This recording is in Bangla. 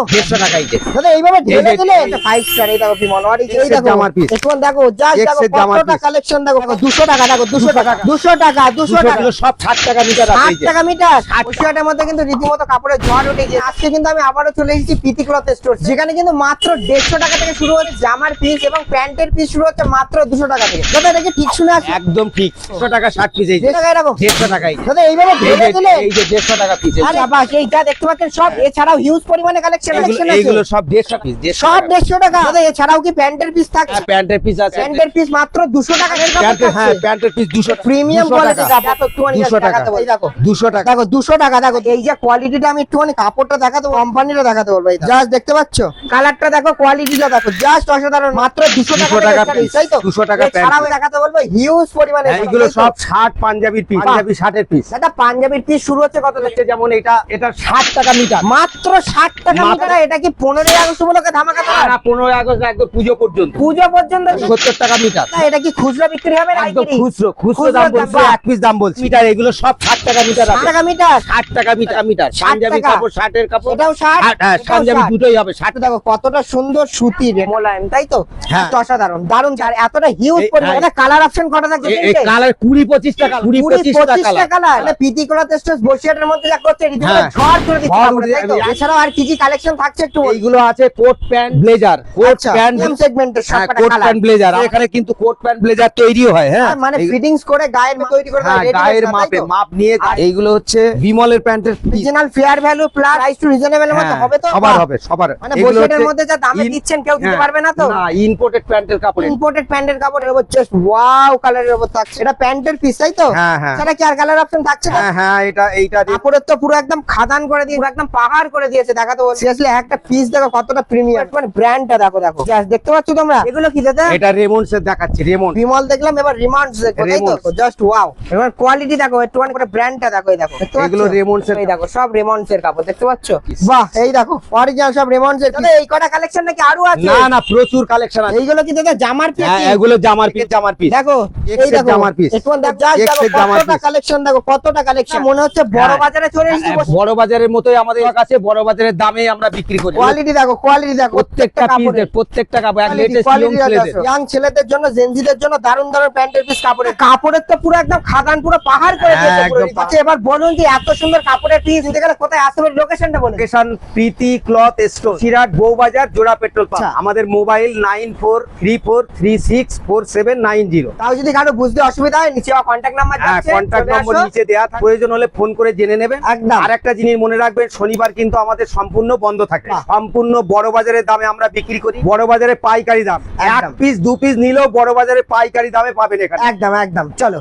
150 টাকাই দাদা এইভাবে ঢেলে দিলে এটা 5 স্টার। এই দেখো বিমল ওয়ারি, এই দেখো জামার পিস। এখন দেখো জাস্ট দেখো কতটা কালেকশন, দেখো 200 টাকা, দেখো 200 টাকা 200 টাকা 200 টাকা সব 60 টাকা মিটার আছে 60 টাকা মিটার। 60 মধ্যে কিন্তু রীতিমতো কাপড়ের ঝড় উঠে গিয়েছে। আজকে কিন্তু আমি আবারও চলে এসেছি প্রীতি ক্লথ স্টোর, যেখানে কিন্তু মাত্র 150 টাকা থেকে শুরু হচ্ছে জামার পিস এবং প্যান্টের পিস শুরু হচ্ছে মাত্র 200 টাকা থেকে। দাদা এটা কি ঠিক শুনে আসছে? একদম ঠিক। 100 টাকা 60 পিস এই 150 টাকা এরকম 150 টাকাই। দাদা এইভাবে ঢেলে দিলে এই যে 150 টাকা পিস আরে বাস, এইটা দেখতে পাচ্ছেন সব। এছাড়াও হিউজ পরিমাণে কালেকশন আছে, এইগুলো সব 150 পিস। সব 150 টাকা। দাদা এছাড়াও কি প্যান্টের পিস থাকছে? প্যান্টের পিস আছে। প্যান্টের পিস মাত্র 200 টাকা। প্যান্টের হ্যাঁ প্যান্টের পিস 200 প্রিমিয়াম কোয়ালিটি কাপড়। 200 টাকা। এই দেখো 200 টাকা। দেখো 200 টাকা। দেখো এই যে কোয়ালিটিটা, আমি একটুখানি কাপড়টা দেখাতে, কোম্পানিটা দেখাতে বলবো। জাস্ট দেখতে পাচ্ছ কালারটা, দেখো কোয়ালিটিটা দেখো, জাস্ট অসাধারণ। মাত্র 200 টাকা পিস, তাই তো? 200 টাকা প্যান্ট। এছাড়াও দেখাতে বলবো হিউজ পরিমাণে এইগুলো সব 60 পাঞ্জাবির পিস, পাঞ্জাবি 60 এর পিস। দাদা পাঞ্জাবির পিস শুরু হচ্ছে কত থেকে? যেমন এটা 60 টাকা মিটার, মাত্র 60 টাকা মিটার। এটা কি 15 আগস্ট উপলক্ষে ধামাকা দেওয়া? না 15 আগস্ট একদম পুজো পর্যন্ত। পূজা পর্যন্ত 70 টাকা মিটার। না, এটা কি খুচরা বিক্রি হবে না একদম পাইকারি? খুচরো দাম বলছি, এক পিস দাম বলছি। মিটার এগুলো সব 60 টাকা মিটার 60 আছে। টাকা মিটার 60 টাকা মিটার। 60 পাঞ্জাবি টাকা। কাপড় 60 এর কাপড়। এটাও 60, হ্যাঁ এটাও পাঞ্জাবি 60। দুটোই হবে 60। দেখো কতটা সুন্দর সুতির মোলায়েম, তাই তো? হ্যাঁ। অসাধারণ দারুণ। আর এতটা হিউজ এই- পরিমাণে হ্যাঁ। কালার অপশন কটা থাকছে? এই কালার 20-25 টাকা, 20-25 টাকা টাকা কালার। এটা প্রীতি ক্লথ স্টোর বসিরহাটের মধ্যে যা করছে রীতিমতো হ্যাঁ। ঝড় করে দিচ্ছে ঝড় কাপড়ে, উড়ে তাই তো? যাবে। এছাড়াও আর কি কি কালেকশন থাকছে একটু বলুন। এইগুলো আছে কোট প্যান্ট ব্লেজার, কোট আচ্ছা, প্যান্ট কোন সেগমেন্টের সবকটা কোট কালার? Pant blazer. এখানে কিন্তু কোট প্যান্ট ব্লেজার তৈরিও হয়। হ্যাঁ মানে ফিটিংস করে গায়ের মতো তৈরি করে হ্যাঁ, দেয়, ready গায়ের made, তাই মাপে তো? মাপ নিয়ে। এইগুলো হচ্ছে বিমলের প্যান্টের piece. Original fair value plus price to reasonable মধ্যে হবে তো? সবার হবে সবার। মানে এগুলো বসিরহাটের হচ্ছে মধ্যে যা দামে দিচ্ছেন কেউ দিতে হ্যাঁ, পারবে না তো? না ইম্পোর্টেড প্যান্টের কাপড়। ইম্পোর্টেড প্যান্টের কাপড়ের উপর জাস্ট ওয়াও কালারের উপর থাকছে। এটা প্যান্টের পিস, তাই তো? হ্যাঁ, হ্যাঁ। সেটা কি আর কালার অপশন থাকছে না? হ্যাঁ এইটা কাপড়ের তো পুরো একদম খাদান করে দিয়ে একদম পাহাড় করে দিয়েছে। দেখাতে বলছি সিরিয়াসলি একটা পিস দেখো কতটা প্রিমিয়াম, মানে ব্র্যান্ডটা দেখো। দেখো জাস্ট দেখতে পাচ্ছ তোমরা? এগুলো কি দাদা? এটা রেমন্ডস এর দেখাচ্ছি, রেমন্ড। বিমল দেখলাম, এবার রিমান্ডস দেখো, তাই তো? রেমন্ডস। Just wow. এবার কোয়ালিটি দেখো, একটুখানি করে ব্র্যান্ডটা দেখো। এই দেখো দেখতে পাচ্ছ? এগুলো রেমন্ডস এর। এই দেখো সব রেমন্ডস এর কাপড়, দেখতে পাচ্ছ? বাহ, এই দেখো অরিজিনাল সব রেমন্ডস এর। দাদা এই কটা কালেকশন নাকি আরো আছে? না প্রচুর কালেকশন আছে। এইগুলো কি দাদা জামার পিস? হ্যাঁ এগুলো জামার পিস, জামার পিস। দেখো এই দেখো জামার পিস। একটু দেখো জাস্ট দেখো জামার কতটা পিস। কালেকশন, দেখো কতটা কালেকশন। মনে হচ্ছে বড় বাজারে চলে এসেছি। বড় বাজারের মতোই আমাদের কাছে, বড় বাজারের দামে আমরা বিক্রি করি। কোয়ালিটি দেখো, কোয়ালিটি দেখো প্রত্যেকটা পিস, প্রত্যেকটা কাপড় এক লেটেস্ট ইয়ং ছেলেদের। ইয়াং ছেলেদের জন্য, জেনজিদের জন্য দারুণ দারুণ প্যান্টের পিস। কাপড়ের তো পুরো একদম খাদান, পুরো পাহাড় করে হ্যাঁ, দিয়েছে পুরো। একদম। আচ্ছা এবার বলুন যে এত সুন্দর কাপড়ের পিস নিতে গেলে কোথায় আসতে হবে? লোকেশনটা বলুন। লোকেশন প্রীতি ক্লথ স্টোর, সিরাট বউবাজার, জোড়া পেট্রোল পাম্প। আচ্ছা। আমাদের মোবাইল 9434364790। তাও যদি কারো বুঝতে অসুবিধা হয় নিচে কন্ট্যাক্ট নাম্বার হ্যাঁ আছে, কন্টাক্ট চলে নম্বর আসো। নিচে দেয়া থাকে, প্রয়োজন হলে ফোন করে জেনে নেবেন। একদম। আর একটা জিনিস মনে রাখবেন, শনিবার কিন্তু আমাদের সম্পূর্ণ বন্ধ থাকে। বাহ। সম্পূর্ণ বড় বাজারের দামে আমরা বিক্রি করি, বড় বাজারে পাইকারি দাম। এক একদম। পিস 2 পিস নিলেও বড় বাজারে পাইকারি দামে পাবেন এখানে। একদম একদম, চলো।